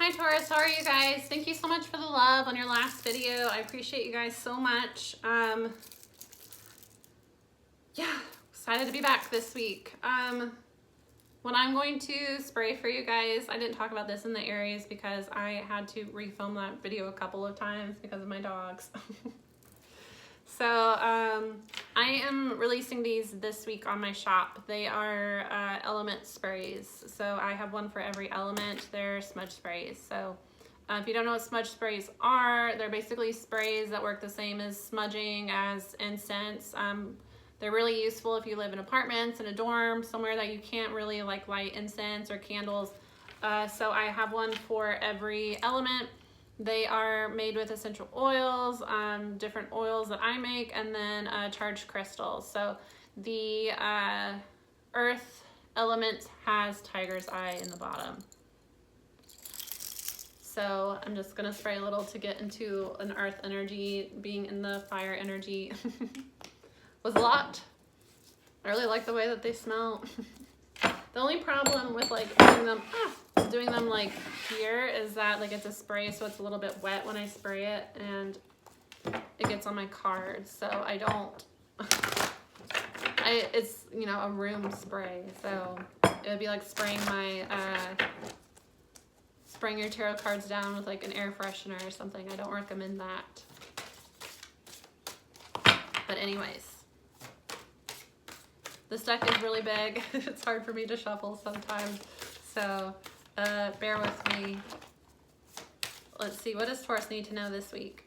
Hi Taurus, how are you guys? Thank you so much for the love on your last video. I appreciate you guys so much. Yeah, excited to be back this week. What I'm going to spray for you guys, I didn't talk about this in the Aries because I had to refilm that video a couple of times because of my dogs. So I am releasing these this week on my shop. They are element sprays. So I have one for every element. They're smudge sprays. So if you don't know what smudge sprays are, they're basically sprays that work the same as smudging, as incense. They're really useful if you live in apartments, in a dorm, somewhere that you can't really like light incense or candles. So I have one for every element. They are made with essential oils, different oils that I make, and then charged crystals. So the earth element has tiger's eye in the bottom. So I'm just gonna spray a little to get into an earth energy. Being in the fire energy was a lot. I really like the way that they smell. The only problem with like doing them like here is that like it's a spray, so it's a little bit wet when I spray it and it gets on my cards. So I don't, it's, you know, a room spray. So it would be like spraying spraying your tarot cards down with like an air freshener or something. I don't recommend that. But anyways, this deck is really big. It's hard for me to shuffle sometimes. So bear with me. Let's see, what does Taurus need to know this week?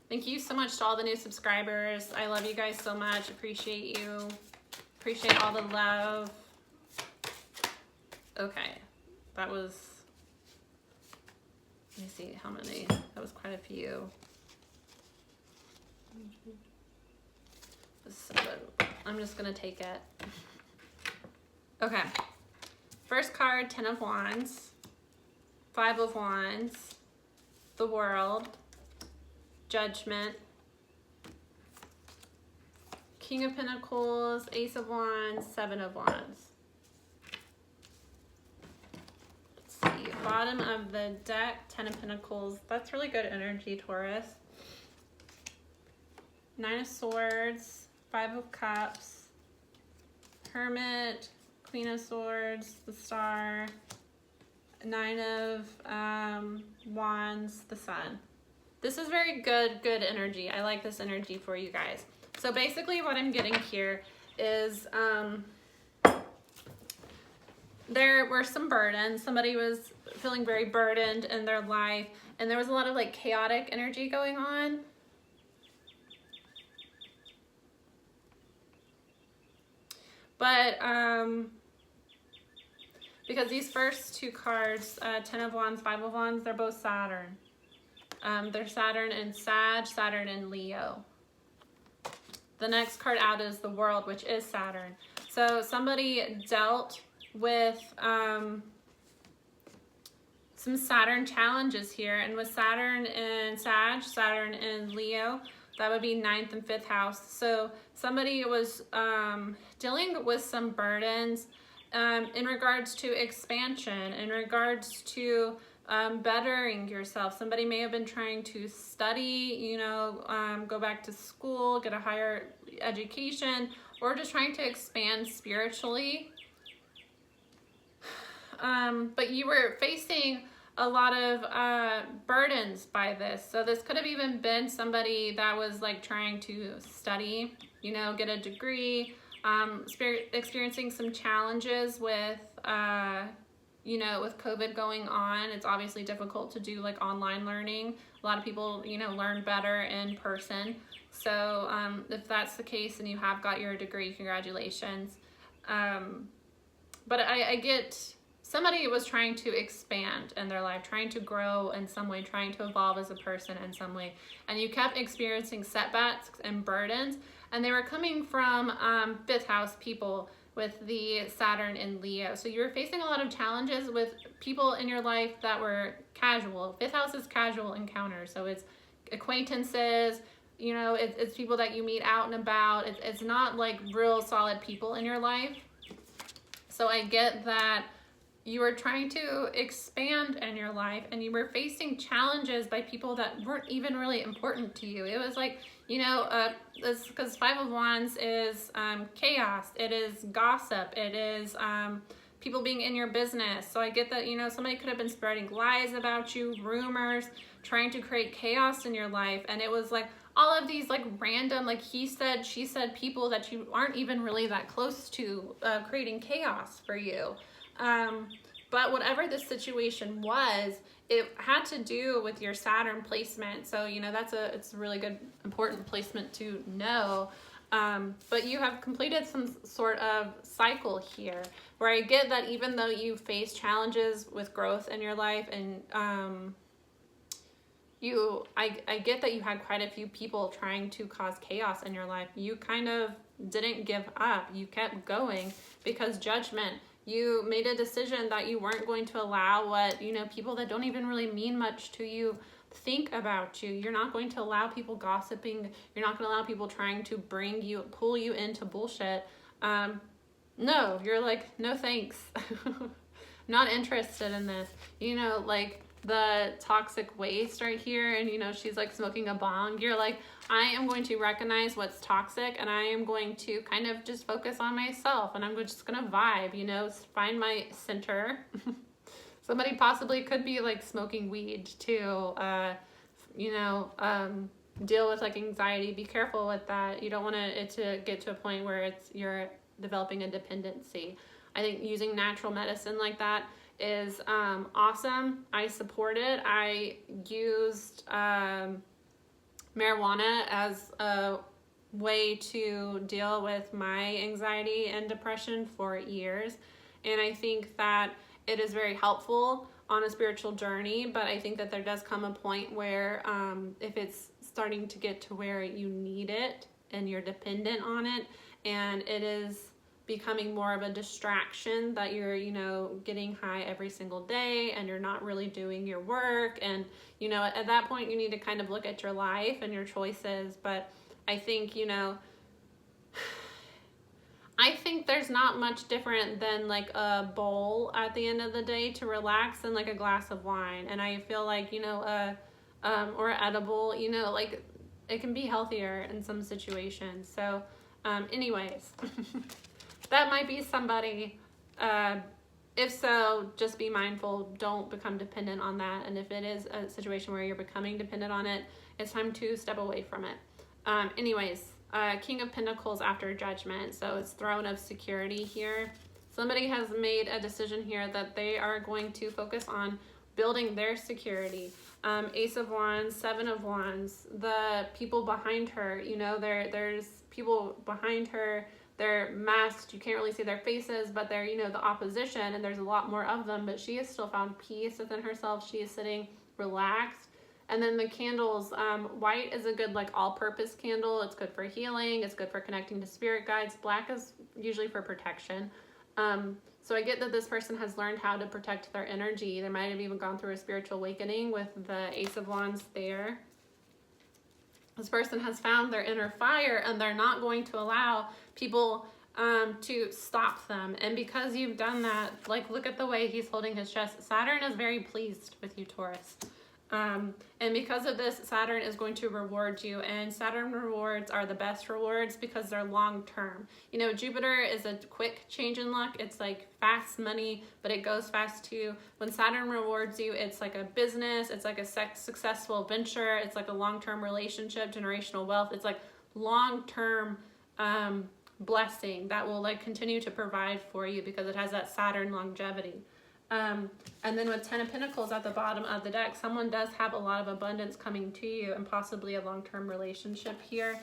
Thank you so much to all the new subscribers. I love you guys so much. Appreciate you. Appreciate all the love. Okay, that was, let me see how many. That was quite a few. So I'm just gonna take it. Okay. First card, 10 of Wands, 5 of Wands, the World, Judgment, King of Pentacles, Ace of Wands, 7 of Wands. Let's see, bottom of the deck, 10 of Pentacles. That's really good energy, Taurus. 9 of Swords, 5 of Cups, Hermit, Queen of Swords, the Star, 9 of Wands, the Sun. This is very good energy. I like this energy for you guys. So basically what I'm getting here is there were some burdens. Somebody was feeling very burdened in their life, and there was a lot of like chaotic energy going on. But because these first two cards, 10 of Wands, 5 of Wands, they're both Saturn. They're Saturn and Sag, Saturn and Leo. The next card out is the World, which is Saturn. So somebody dealt with some Saturn challenges here. And with Saturn and Sag, Saturn and Leo, that would be 9th and 5th house. So somebody was dealing with some burdens in regards to expansion, in regards to bettering yourself. Somebody may have been trying to study, you know, go back to school, get a higher education, or just trying to expand spiritually. But you were facing a lot of burdens by this. So this could have even been somebody that was like trying to study, you know, get a degree, experiencing some challenges with, you know, with COVID going on. It's obviously difficult to do like online learning. A lot of people, you know, learn better in person. So if that's the case and you have got your degree, congratulations. But I get, somebody was trying to expand in their life, trying to grow in some way, trying to evolve as a person in some way. And you kept experiencing setbacks and burdens, and they were coming from 5th house people with the Saturn and Leo. So you were facing a lot of challenges with people in your life that were casual. 5th house is casual encounters. So it's acquaintances, you know, it's people that you meet out and about. It's not like real solid people in your life. So I get that you were trying to expand in your life, and you were facing challenges by people that weren't even really important to you. It was like, you know, this, because Five of Wands is chaos, it is gossip, it is people being in your business. So I get that, you know, somebody could have been spreading lies about you, rumors, trying to create chaos in your life. And it was like all of these like random, like he said, she said people that you aren't even really that close to, creating chaos for you. But whatever the situation was, it had to do with your Saturn placement. So, you know, it's a really good, important placement to know. But you have completed some sort of cycle here, where I get that even though you face challenges with growth in your life, and I get that you had quite a few people trying to cause chaos in your life. You kind of didn't give up. You kept going because judgment. You made a decision that you weren't going to allow what, you know, people that don't even really mean much to you think about you. You're not going to allow people gossiping. You're not going to allow people trying to pull you into bullshit. No, you're like, no thanks. Not interested in this. You know, like the toxic waste right here, and you know, she's like smoking a bong. You're like, I am going to recognize what's toxic, and I am going to kind of just focus on myself, and I'm just gonna vibe, you know, find my center. Somebody possibly could be like smoking weed too, you know, deal with like anxiety. Be careful with that. You don't want it to get to a point where you're developing a dependency. I think using natural medicine like that is awesome. I support it. I used marijuana as a way to deal with my anxiety and depression for years, and I think that it is very helpful on a spiritual journey. But I think that there does come a point where if it's starting to get to where you need it and you're dependent on it, and it is becoming more of a distraction, that you're, you know, getting high every single day and you're not really doing your work, and you know, at that point you need to kind of look at your life and your choices. But I think, you know, I think there's not much different than like a bowl at the end of the day to relax and like a glass of wine. And I feel like, you know, or edible, you know, like it can be healthier in some situations. So anyways, that might be somebody. If so, just be mindful. Don't become dependent on that. And if it is a situation where you're becoming dependent on it, it's time to step away from it. Anyways, King of Pentacles after Judgment. So it's throne of security here. Somebody has made a decision here that they are going to focus on building their security. Ace of Wands, Seven of Wands, the people behind her, you know, there's people behind her. They're masked. You can't really see their faces, but they're, you know, the opposition, and there's a lot more of them, but she has still found peace within herself. She is sitting relaxed. And then the candles, white is a good like all-purpose candle. It's good for healing. It's good for connecting to spirit guides. Black is usually for protection. So I get that this person has learned how to protect their energy. They might have even gone through a spiritual awakening with the Ace of Wands there. This person has found their inner fire, and they're not going to allow people to stop them. And because you've done that, like look at the way he's holding his chest. Saturn is very pleased with you, Taurus. And because of this, Saturn is going to reward you, and Saturn rewards are the best rewards because they're long term. You know, Jupiter is a quick change in luck. It's like fast money, but it goes fast too. When Saturn rewards you, it's like a business, it's like a successful venture, it's like a long-term relationship, generational wealth. It's like long-term blessing that will like continue to provide for you because it has that Saturn longevity. And then with Ten of Pentacles at the bottom of the deck, someone does have a lot of abundance coming to you and possibly a long-term relationship here.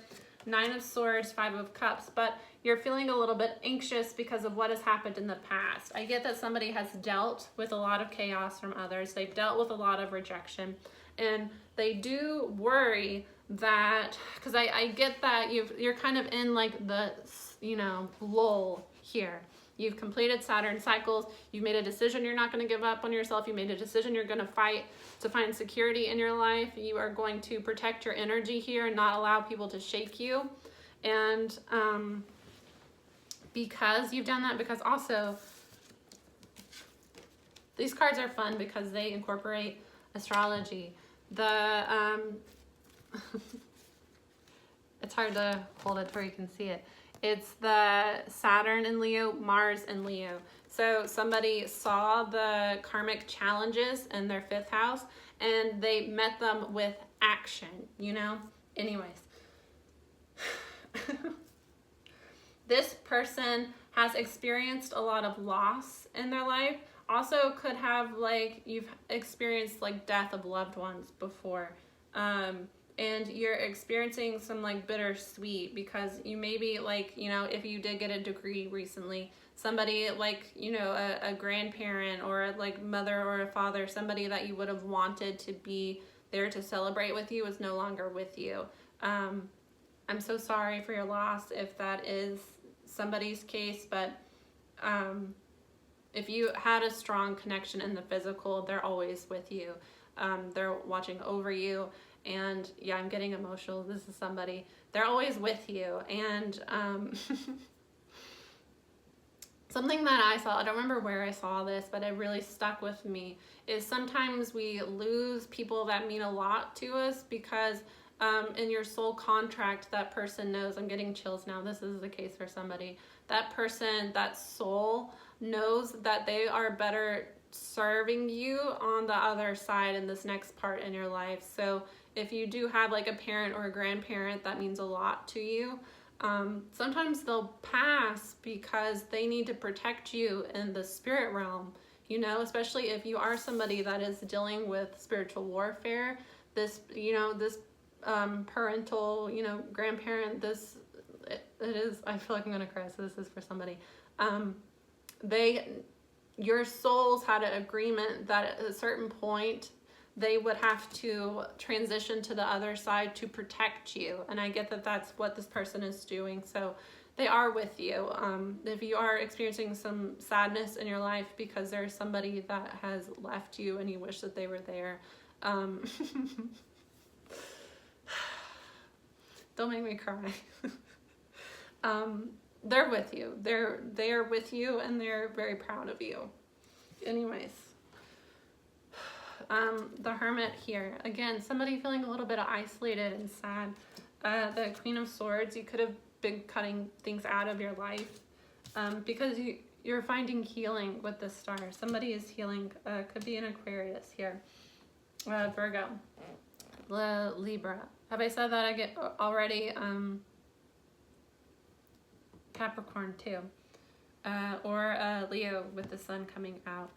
Nine of Swords, Five of Cups, but you're feeling a little bit anxious because of what has happened in the past. I get that somebody has dealt with a lot of chaos from others. They've dealt with a lot of rejection, and they do worry that, because I get that you're kind of in like the, you know, lull here. You've completed Saturn cycles. You've made a decision you're not going to give up on yourself. You made a decision you're going to fight to find security in your life. You are going to protect your energy here and not allow people to shake you. And because you've done that, because also These cards are fun because they incorporate astrology. The it's hard to hold it where you can see it. It's the Saturn in Leo, Mars in Leo. So somebody saw the karmic challenges in their 5th house and they met them with action, you know? Anyways. This person has experienced a lot of loss in their life. Also could have, like, you've experienced, like, death of loved ones before. And you're experiencing some, like, bittersweet because you maybe, like, you know, if you did get a degree recently, somebody, like, you know, a grandparent or, like, mother or a father, somebody that you would have wanted to be there to celebrate with you is no longer with you. I'm so sorry for your loss if that is somebody's case, but if you had a strong connection in the physical, they're always with you. They're watching over you. And yeah, I'm getting emotional. This is somebody. They're always with you. And something that I saw, I don't remember where I saw this, but it really stuck with me, is sometimes we lose people that mean a lot to us because in your soul contract, that person knows, I'm getting chills now, this is the case for somebody, that person, that soul knows that they are better serving you on the other side in this next part in your life. So if you do have like a parent or a grandparent that means a lot to you, sometimes they'll pass because they need to protect you in the spirit realm, you know, especially if you are somebody that is dealing with spiritual warfare, this, you know, this parental, you know, grandparent, this, it is, I feel like I'm gonna cry, so this is for somebody. Your souls had an agreement that at a certain point they would have to transition to the other side to protect you. And I get that that's what this person is doing. So they are with you. If you are experiencing some sadness in your life because there's somebody that has left you and you wish that they were there, don't make me cry. They're with you. They're with you and they're very proud of you. Anyways, the Hermit here. Again, somebody feeling a little bit isolated and sad. The Queen of Swords, you could have been cutting things out of your life because you're finding healing with this star. Somebody is healing. Could be an Aquarius here. Virgo. Libra. Have I said that again already? Capricorn too. Or Leo with the sun coming out.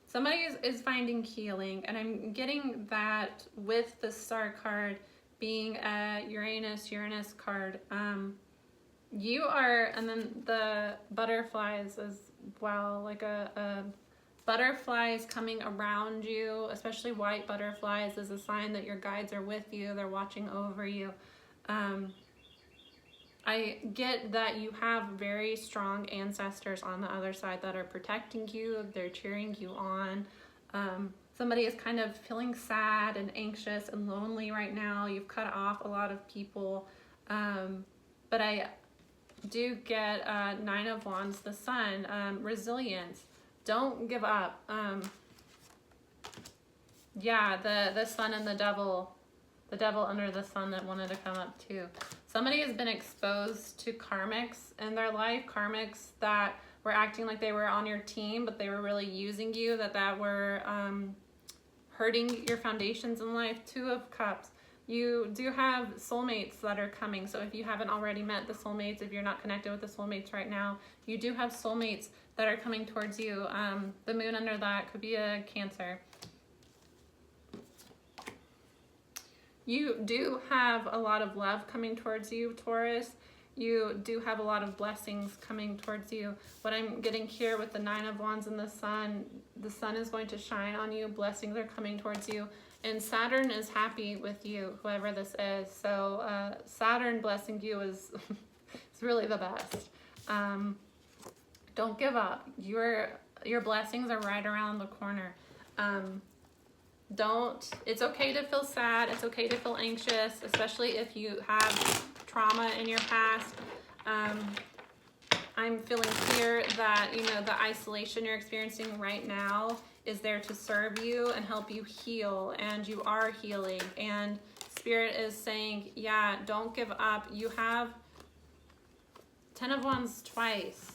Somebody is finding healing, and I'm getting that with the star card being a Uranus card. You are, and then the butterflies as well, like a butterflies coming around you, especially white butterflies, is a sign that your guides are with you, they're watching over you. I get that you have very strong ancestors on the other side that are protecting you, they're cheering you on. Somebody is kind of feeling sad and anxious and lonely right now. You've cut off a lot of people. But I do get 9 of Wands, the Sun, resilience. Don't give up. Yeah, the Sun and the devil under the sun that wanted to come up too. Somebody has been exposed to karmics in their life, karmics that were acting like they were on your team, but they were really using you, that were hurting your foundations in life. 2 of Cups. You do have soulmates that are coming. So if you haven't already met the soulmates, if you're not connected with the soulmates right now, you do have soulmates that are coming towards you. The moon under that could be a Cancer. You do have a lot of love coming towards you, Taurus. You do have a lot of blessings coming towards you. What I'm getting here with the 9 of Wands and the sun is going to shine on you. Blessings are coming towards you. And Saturn is happy with you, whoever this is. So Saturn blessing you is it's really the best. Don't give up. Your blessings are right around the corner. It's okay to feel sad. It's okay to feel anxious, especially if you have trauma in your past. I'm feeling here that, you know, the isolation you're experiencing right now is there to serve you and help you heal, and you are healing. And Spirit is saying, yeah, don't give up. You have 10 of Wands twice.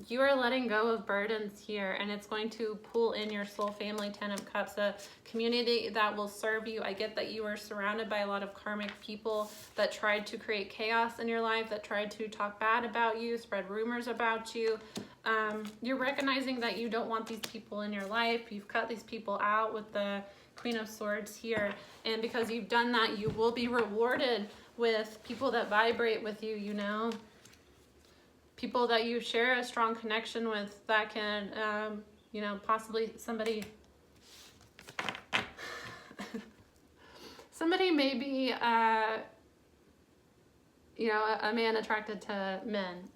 You are letting go of burdens here, and it's going to pull in your soul family, 10 of Cups, a community that will serve you. I get that you are surrounded by a lot of karmic people that tried to create chaos in your life, that tried to talk bad about you, spread rumors about you. You're recognizing that you don't want these people in your life. You've cut these people out with the Queen of Swords here, and because you've done that, you will be rewarded with people that vibrate with you, you know. People that you share a strong connection with that can, you know, possibly somebody may be, you know, a man attracted to men.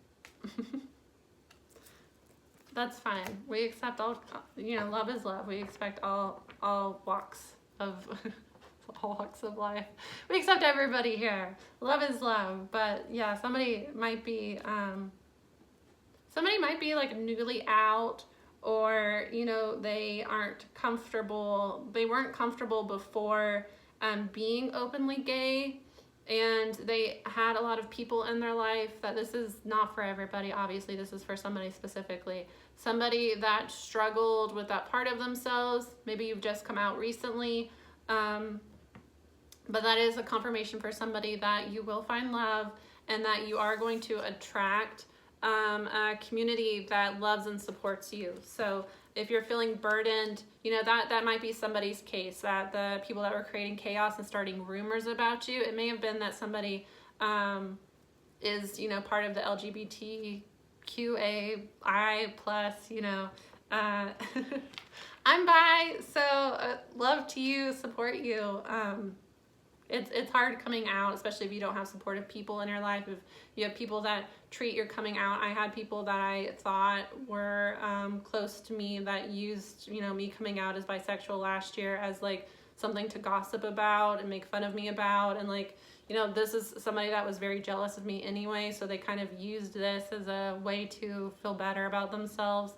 That's fine. We accept all, you know, love is love. We expect all walks of all walks of life. We accept everybody here. Love is love. But yeah, somebody might be like newly out, or, you know, they aren't comfortable. They weren't comfortable before being openly gay, and they had a lot of people in their life that this is not for everybody. Obviously, this is for somebody specifically. Somebody that struggled with that part of themselves. Maybe you've just come out recently. But that is a confirmation for somebody that you will find love, and that you are going to attract a community that loves and supports you. So if you're feeling burdened, you know, that might be somebody's case, that the people that were creating chaos and starting rumors about you, it may have been that somebody is, you know, part of the LGBTQAI plus, you know, I'm bi, so love to you, support you. It's hard coming out, especially if you don't have supportive people in your life. If you have people that treat your coming out, I had people that I thought were close to me that used, you know, me coming out as bisexual last year as like something to gossip about and make fun of me about. And like, you know, this is somebody that was very jealous of me anyway, so they kind of used this as a way to feel better about themselves.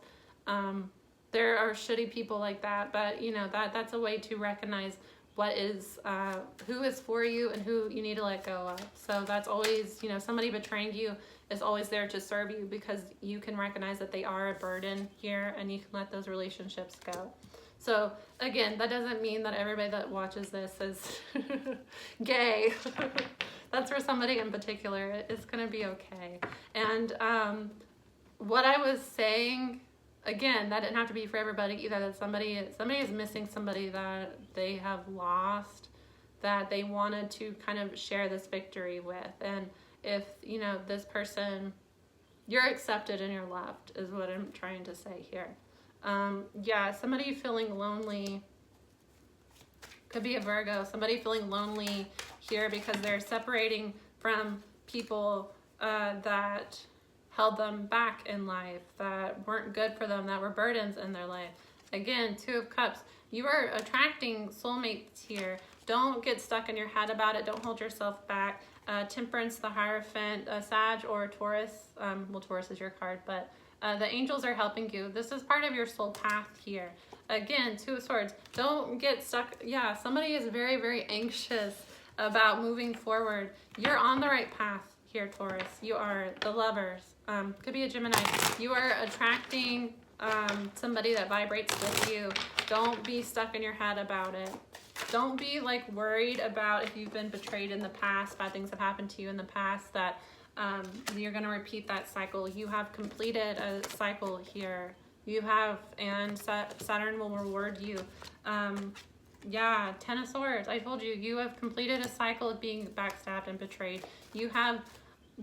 There are shitty people like that, but you know, that's a way to recognize what is, who is for you and who you need to let go of. So that's always, you know, somebody betraying you is always there to serve you, because you can recognize that they are a burden here, and you can let those relationships go. So again, that doesn't mean that everybody that watches this is gay. That's for somebody in particular. It's gonna be okay. And what I was saying, again, that didn't have to be for everybody either. That somebody is missing somebody that they have lost, that they wanted to kind of share this victory with. And if, you know, this person, you're accepted and you're loved is what I'm trying to say here. Yeah, somebody feeling lonely, could be a Virgo, somebody feeling lonely here because they're separating from people that held them back in life, that weren't good for them, that were burdens in their life. Again, 2 of Cups. You are attracting soulmates here. Don't get stuck in your head about it. Don't hold yourself back. Temperance, the Hierophant, Sag or Taurus. Well, Taurus is your card, but the angels are helping you. This is part of your soul path here. Again, 2 of Swords. Don't get stuck. Yeah, somebody is very, very anxious about moving forward. You're on the right path here, Taurus. You are the Lovers. Could be a Gemini. You are attracting somebody that vibrates with you. Don't be stuck in your head about it. Don't be like worried about if you've been betrayed in the past, bad things have happened to you in the past, that you're going to repeat that cycle. You have completed a cycle here. You have, and Saturn will reward you. Yeah, 10 of Swords. I told you, you have completed a cycle of being backstabbed and betrayed. You have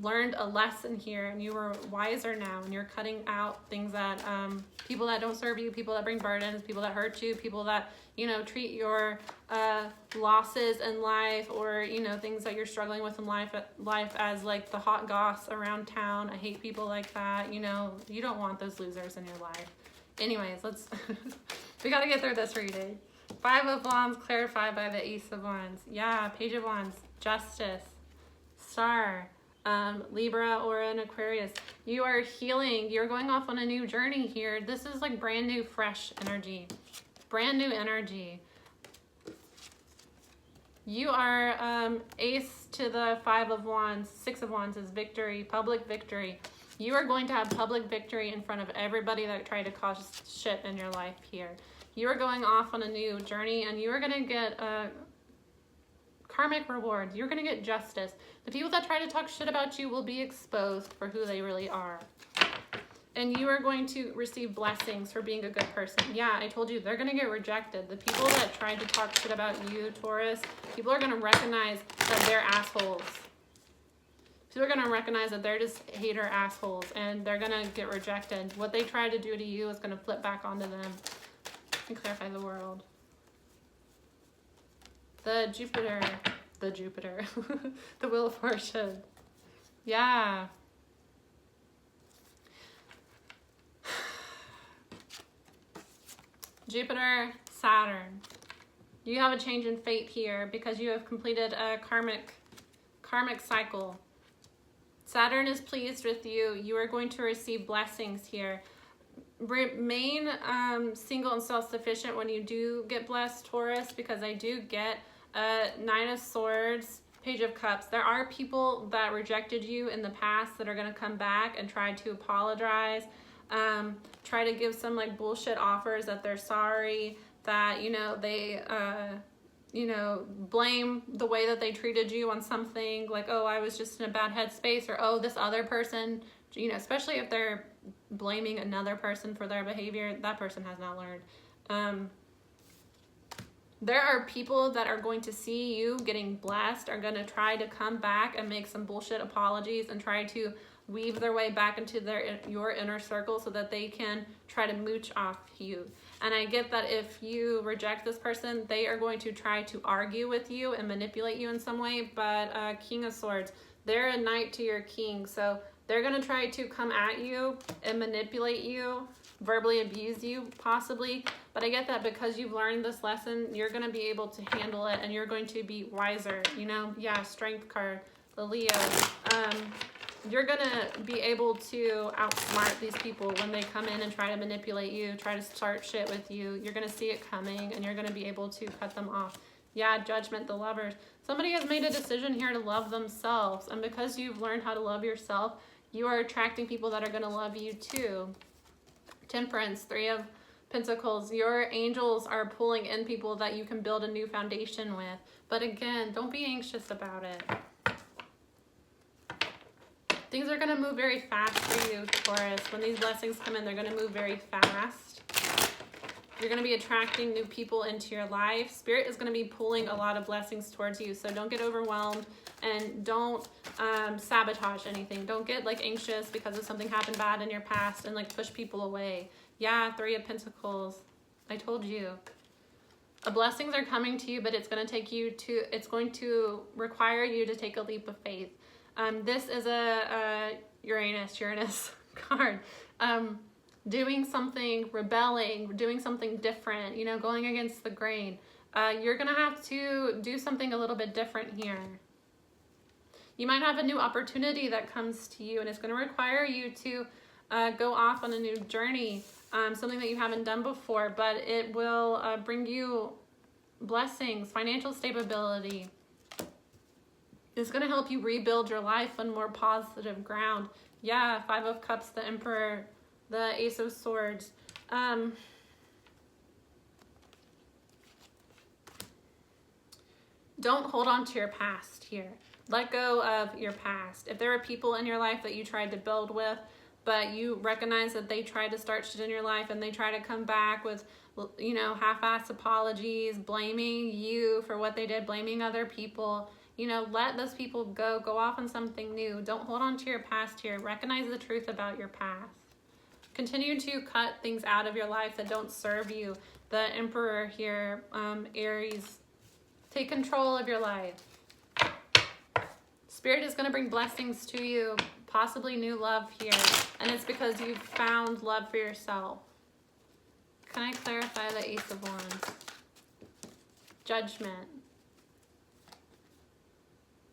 learned a lesson here, and you are wiser now, and you're cutting out things that people that don't serve you, people that bring burdens, people that hurt you, people that, you know, treat your losses in life, or, you know, things that you're struggling with in life as like the hot goss around town. I hate people like that. You know, you don't want those losers in your life. Anyways, let's we got to get through this reading. 5 of Wands clarified by the Ace of Wands. Yeah, Page of Wands, Justice, Star. Libra or an Aquarius. You are healing. You're going off on a new journey here. This is like brand new, fresh energy. Brand new energy. You are Ace to the 5 of Wands. 6 of Wands is victory, public victory. You are going to have public victory in front of everybody that tried to cause shit in your life here. You are going off on a new journey, and you are going to get karmic rewards. You're going to get justice. The people that try to talk shit about you will be exposed for who they really are. And you are going to receive blessings for being a good person. Yeah, I told you, they're going to get rejected. The people that tried to talk shit about you, Taurus, people are going to recognize that they're assholes. People are going to recognize that they're just hater assholes, and they're going to get rejected. What they try to do to you is going to flip back onto them and clarify the world. The Jupiter, the Wheel of Fortune. Yeah. Jupiter, Saturn. You have a change in fate here because you have completed a karmic cycle. Saturn is pleased with you. You are going to receive blessings here. Remain single and self-sufficient when you do get blessed, Taurus, because I do get Nine of Swords, Page of Cups. There are people that rejected you in the past that are going to come back and try to apologize. Try to give some like bullshit offers that they're sorry, that, you know, they, you know, blame the way that they treated you on something, like, oh, I was just in a bad headspace, or, oh, this other person, you know, especially if they're blaming another person for their behavior, that person has not learned. There are people that are going to see you getting blessed, are going to try to come back and make some bullshit apologies and try to weave their way back into your inner circle so that they can try to mooch off you. And I get that if you reject this person, they are going to try to argue with you and manipulate you in some way. But King of Swords, they're a knight to your king, so they're going to try to come at you and manipulate you, verbally abuse you possibly. But I get that because you've learned this lesson, you're going to be able to handle it, and you're going to be wiser, you know? Yeah, Strength card, the Leo. You're going to be able to outsmart these people when they come in and try to manipulate you, try to start shit with you. You're going to see it coming, and you're going to be able to cut them off. Yeah, Judgment, the Lovers. Somebody has made a decision here to love themselves, and because you've learned how to love yourself, you are attracting people that are going to love you too. Temperance, 3 of Pentacles. Your angels are pulling in people that you can build a new foundation with. But again, don't be anxious about it. Things are going to move very fast for you, Taurus. When these blessings come in, they're going to move very fast. You're going to be attracting new people into your life. Spirit is going to be pulling a lot of blessings towards you. So don't get overwhelmed, and don't sabotage anything. Don't get like anxious because of something happened bad in your past and like push people away. Yeah, 3 of Pentacles. I told you. Blessings are coming to you, but it's going to take you to, it's going to require you to take a leap of faith. This is a Uranus card. Doing something, rebelling, doing something different, you know, going against the grain. You're going to have to do something a little bit different here. You might have a new opportunity that comes to you, and it's going to require you to go off on a new journey, something that you haven't done before, but it will bring you blessings, financial stability. It's going to help you rebuild your life on more positive ground. Yeah, 5 of Cups, the Emperor, the Ace of Swords. Don't hold on to your past here. Let go of your past. If there are people in your life that you tried to build with, but you recognize that they tried to start shit in your life and they try to come back with, you know, half-assed apologies, blaming you for what they did, blaming other people, you know, let those people go. Go off on something new. Don't hold on to your past here. Recognize the truth about your past. Continue to cut things out of your life that don't serve you. The Emperor here, Aries. Take control of your life. Spirit is going to bring blessings to you, possibly new love here. And it's because you've found love for yourself. Can I clarify the Ace of Wands? Judgment.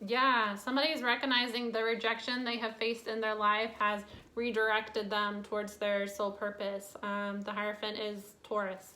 Yeah, somebody is recognizing the rejection they have faced in their life has redirected them towards their soul purpose. The Hierophant is Taurus.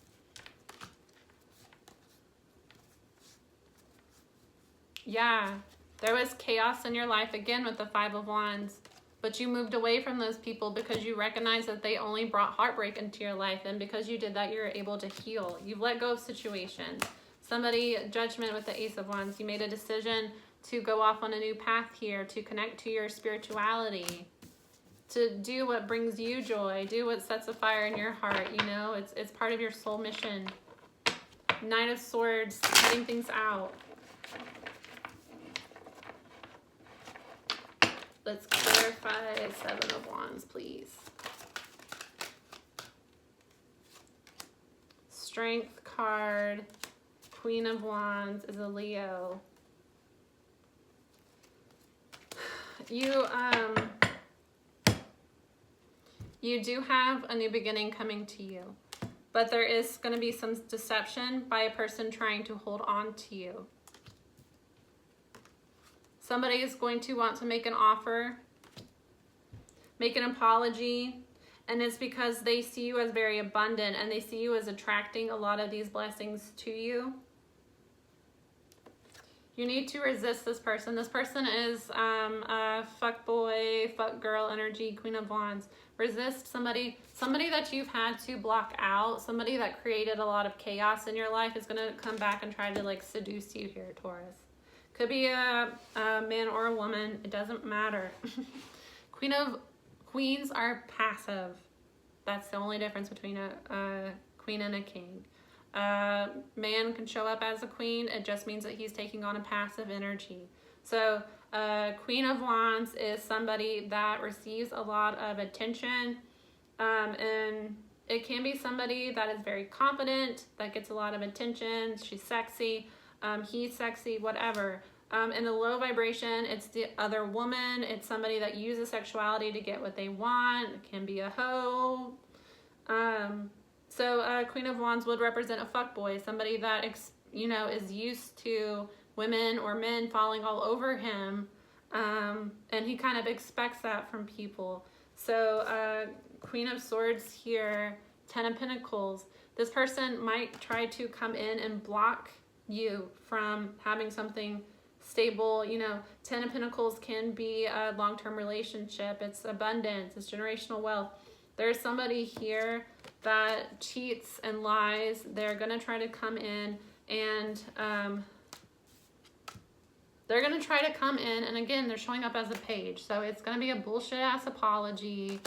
Yeah, there was chaos in your life, again, with the Five of Wands. But you moved away from those people because you recognized that they only brought heartbreak into your life. And because you did that, you're able to heal. You've let go of situations. Somebody, Judgment with the Ace of Wands. You made a decision to go off on a new path here, to connect to your spirituality, to do what brings you joy, do what sets a fire in your heart. You know, it's part of your soul mission. Knight of Swords, cutting things out. Let's clarify Seven of Wands, please. Strength card. Queen of Wands is a Leo. You do have a new beginning coming to you, but there is going to be some deception by a person trying to hold on to you. Somebody is going to want to make an offer, make an apology, and it's because they see you as very abundant and they see you as attracting a lot of these blessings to you. You need to resist this person. This person is a fuck boy, fuck girl energy, Queen of Wands. Resist somebody that you've had to block out, somebody that created a lot of chaos in your life is going to come back and try to like seduce you here, Taurus. Could be a man or a woman. It doesn't matter. Queens are passive. That's the only difference between a queen and a king. Man can show up as a queen. It just means that he's taking on a passive energy. So Queen of Wands is somebody that receives a lot of attention. And it can be somebody that is very confident, that gets a lot of attention. She's sexy. He's sexy, whatever. In the low vibration, it's the other woman. It's somebody that uses sexuality to get what they want. It can be a hoe. So Queen of Wands would represent a fuckboy, somebody that, is used to women or men falling all over him. And he kind of expects that from people. So Queen of Swords here, Ten of Pentacles. This person might try to come in and block you from having something stable. Ten of Pentacles can be a long-term relationship. It's abundance. It's generational wealth. There's somebody here that cheats and lies. They're going to try to come in and and again, they're showing up as a page. So it's going to be a bullshit ass apology.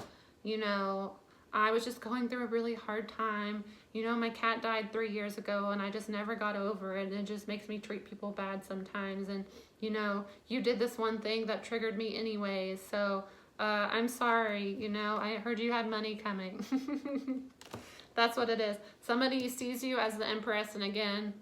I was just going through a really hard time. My cat died 3 years ago and I just never got over it. And it just makes me treat people bad sometimes. And, you did this one thing that triggered me anyways. So I'm sorry, I heard you had money coming. That's what it is. Somebody sees you as the Empress. And again,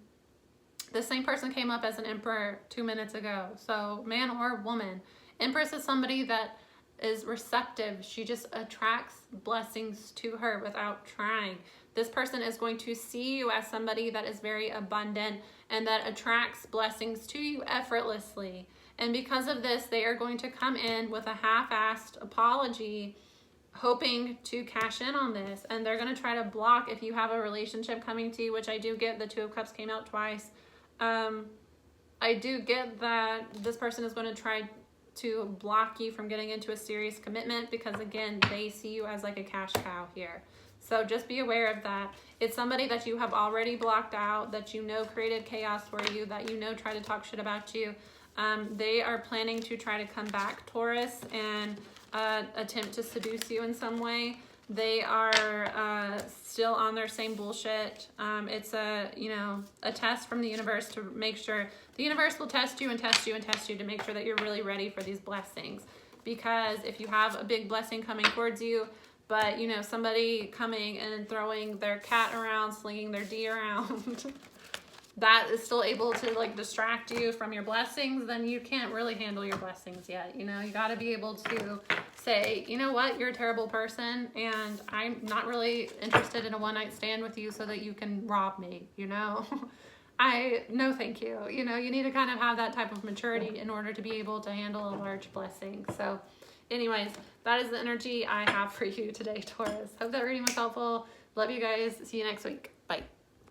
the same person came up as an Emperor 2 minutes ago. So man or woman. Empress is somebody that is receptive. She just attracts blessings to her without trying. This person is going to see you as somebody that is very abundant and that attracts blessings to you effortlessly. And because of this, they are going to come in with a half-assed apology, hoping to cash in on this. And they're going to try to block if you have a relationship coming to you, which I do get. The Two of Cups came out twice. I do get that this person is going to try to block you from getting into a serious commitment because, again, they see you as like a cash cow here. So just be aware of that. It's somebody that you have already blocked out, that created chaos for you, that try to talk shit about you. They are planning to try to come back, Taurus, and attempt to seduce you in some way. They are still on their same bullshit. It's a test from the universe to make sure. The universe will test you and test you and test you to make sure that you're really ready for these blessings. Because if you have a big blessing coming towards you, but somebody coming and throwing their cat around, slinging their D around, that is still able to distract you from your blessings, then you can't really handle your blessings yet. You got to be able to say, you know what, you're a terrible person and I'm not really interested in a one-night stand with you so that you can rob me, no thank you. You know, you need to kind of have that type of maturity in order to be able to handle a large blessing. So anyways, that is the energy I have for you today, Taurus. Hope that reading was helpful. Love you guys. See you next week. Bye.